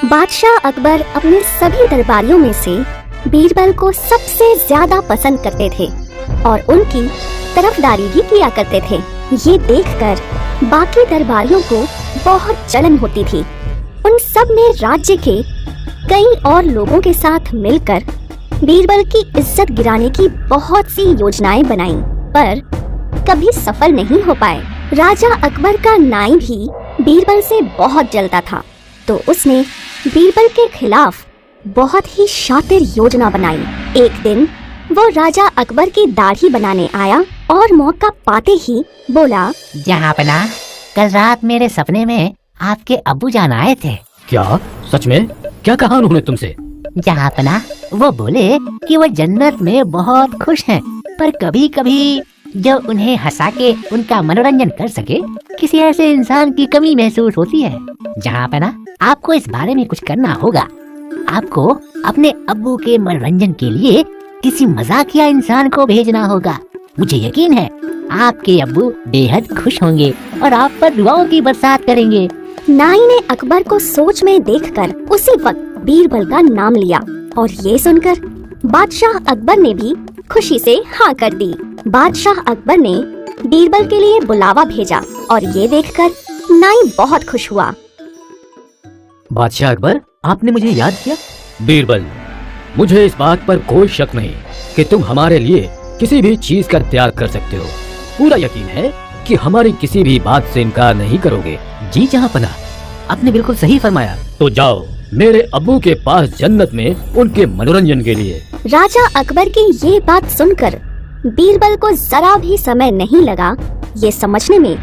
बादशाह अकबर अपने सभी दरबारियों में से बीरबल को सबसे ज्यादा पसंद करते थे और उनकी तरफदारी भी किया करते थे। ये देखकर बाकी दरबारियों को बहुत जलन होती थी। उन सब ने राज्य के कई और लोगों के साथ मिलकर बीरबल की इज्जत गिराने की बहुत सी योजनाएं बनाई, पर कभी सफल नहीं हो पाए। राजा अकबर का नाई भी बीरबल से बहुत जलता था, तो उसने बीरबल के खिलाफ बहुत ही शातिर योजना बनाई। एक दिन वो राजा अकबर की दाढ़ी बनाने आया और मौका पाते ही बोला, जहाँपना, कल रात मेरे सपने में आपके अब्बू जान आए थे। क्या? सच में? क्या कहा उन्होंने तुमसे? जहाँपना, वो बोले कि वो जन्नत में बहुत खुश हैं, पर कभी कभी जो उन्हें हंसा के उनका मनोरंजन कर सके, किसी ऐसे इंसान की कमी महसूस होती है। जहाँपना, आपको इस बारे में कुछ करना होगा। आपको अपने अब्बू के मनोरंजन के लिए किसी मजाकिया इंसान को भेजना होगा। मुझे यकीन है आपके अब्बू बेहद खुश होंगे और आप पर दुआओं की बरसात करेंगे। नाई ने अकबर को सोच में देखकर उसी वक्त बीरबल का नाम लिया और ये सुनकर बादशाह अकबर ने भी खुशी से हाँ कर दी। बादशाह अकबर ने बीरबल के लिए बुलावा भेजा और ये देखकर नाई बहुत खुश हुआ। बादशाह अकबर, आपने मुझे याद किया? बीरबल, मुझे इस बात पर कोई शक नहीं कि तुम हमारे लिए किसी भी चीज का त्याग कर सकते हो। पूरा यकीन है कि हमारी किसी भी बात से इनकार नहीं करोगे। जी जहाँपना, आपने बिल्कुल सही फरमाया। तो जाओ मेरे अब्बू के पास जन्नत में उनके मनोरंजन के लिए। राजा अकबर की ये बात सुनकर बीरबल को जरा भी समय नहीं लगा ये समझने में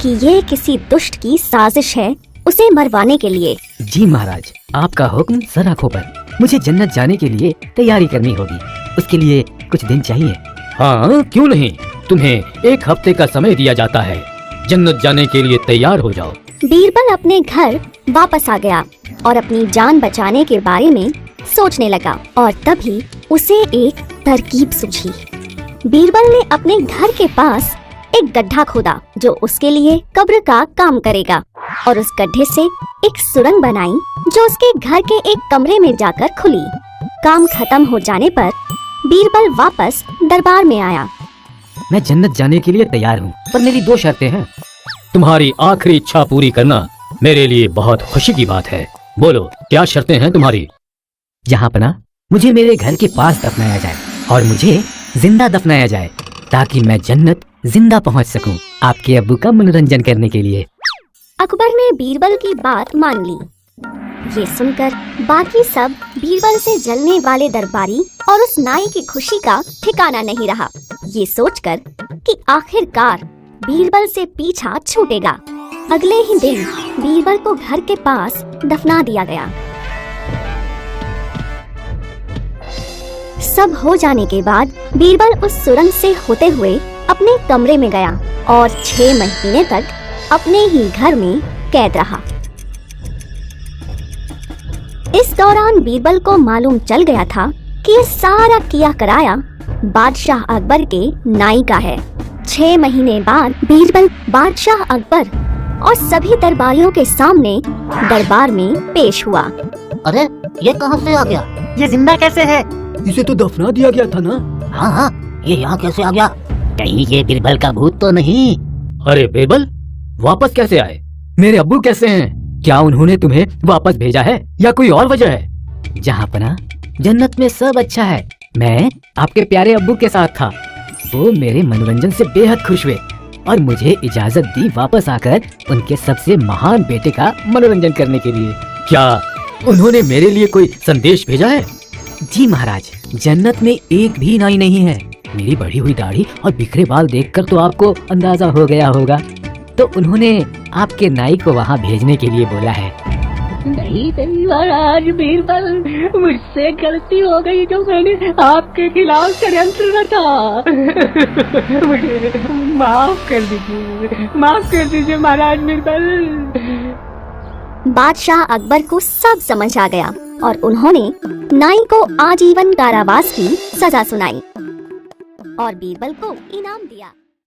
कि ये किसी दुष्ट की साजिश है उसे मरवाने के लिए। जी महाराज, आपका हुक्म सर आंखों पर। मुझे जन्नत जाने के लिए तैयारी करनी होगी, उसके लिए कुछ दिन चाहिए। हाँ, क्यों नहीं, तुम्हें 1 हफ्ते का समय दिया जाता है। जन्नत जाने के लिए तैयार हो जाओ। बीरबल अपने घर वापस आ गया और अपनी जान बचाने के बारे में सोचने लगा और तभी उसे एक तरकीब सूझी। बीरबल ने अपने घर के पास एक गड्ढा खोदा जो उसके लिए कब्र का काम करेगा और उस गड्ढे से एक सुरंग बनाई जो उसके घर के एक कमरे में जाकर खुली। काम खत्म हो जाने पर बीरबल वापस दरबार में आया। मैं जन्नत जाने के लिए तैयार हूँ, पर मेरी 2 शर्तें हैं। तुम्हारी आखिरी इच्छा पूरी करना मेरे लिए बहुत खुशी की बात है। बोलो, क्या शर्तें हैं तुम्हारी? जहाँपना, मुझे मेरे घर के पास दफनाया जाए और मुझे जिंदा दफनाया जाए ताकि मैं जन्नत जिंदा पहुँच सकूँ आपके अब्बू का मनोरंजन करने के लिए। अकबर ने बीरबल की बात मान ली। ये सुनकर बाकी सब बीरबल से जलने वाले दरबारी और उस नाई की खुशी का ठिकाना नहीं रहा। ये सोचकर कि आखिरकार बीरबल से पीछा छूटेगा, अगले ही दिन बीरबल को घर के पास दफना दिया गया। सब हो जाने के बाद बीरबल उस सुरंग से होते हुए अपने कमरे में गया और 6 महीने तक अपने ही घर में कैद रहा। इस दौरान बीरबल को मालूम चल गया था कि ये सारा किया कराया बादशाह अकबर के नाई का है। 6 महीने बाद बीरबल बादशाह अकबर और सभी दरबारियों के सामने दरबार में पेश हुआ। अरे, ये कहाँ से आ गया? ये जिंदा कैसे है? इसे तो दफना दिया गया था ना। हाँ, ये यहाँ कैसे आ गया? कहीं ये बीरबल का भूत तो नहीं? अरे बीरबल, वापस कैसे आए? मेरे अब्बू कैसे हैं? क्या उन्होंने तुम्हें वापस भेजा है या कोई और वजह है? जहाँपना, जन्नत में सब अच्छा है। मैं आपके प्यारे अब्बू के साथ था। वो मेरे मनोरंजन से बेहद खुश हुए और मुझे इजाजत दी वापस आकर उनके सबसे महान बेटे का मनोरंजन करने के लिए। क्या उन्होंने मेरे लिए कोई संदेश भेजा है? जी महाराज, जन्नत में एक भी नाई नहीं है। मेरी बढ़ी हुई दाढ़ी और बिखरे बाल देखकर तो आपको अंदाजा हो गया होगा, तो उन्होंने आपके नाई को वहाँ भेजने के लिए बोला है। नहीं महाराज बीरबल, मुझसे गलती हो गई जो मैंने आपके खिलाफ षड्यंत्र रचा। मुझे माफ कर दीजिए महाराज बीरबल। बादशाह अकबर को सब समझ आ गया और उन्होंने नाई को आजीवन कारावास की सजा सुनाई और बीरबल को इनाम दिया।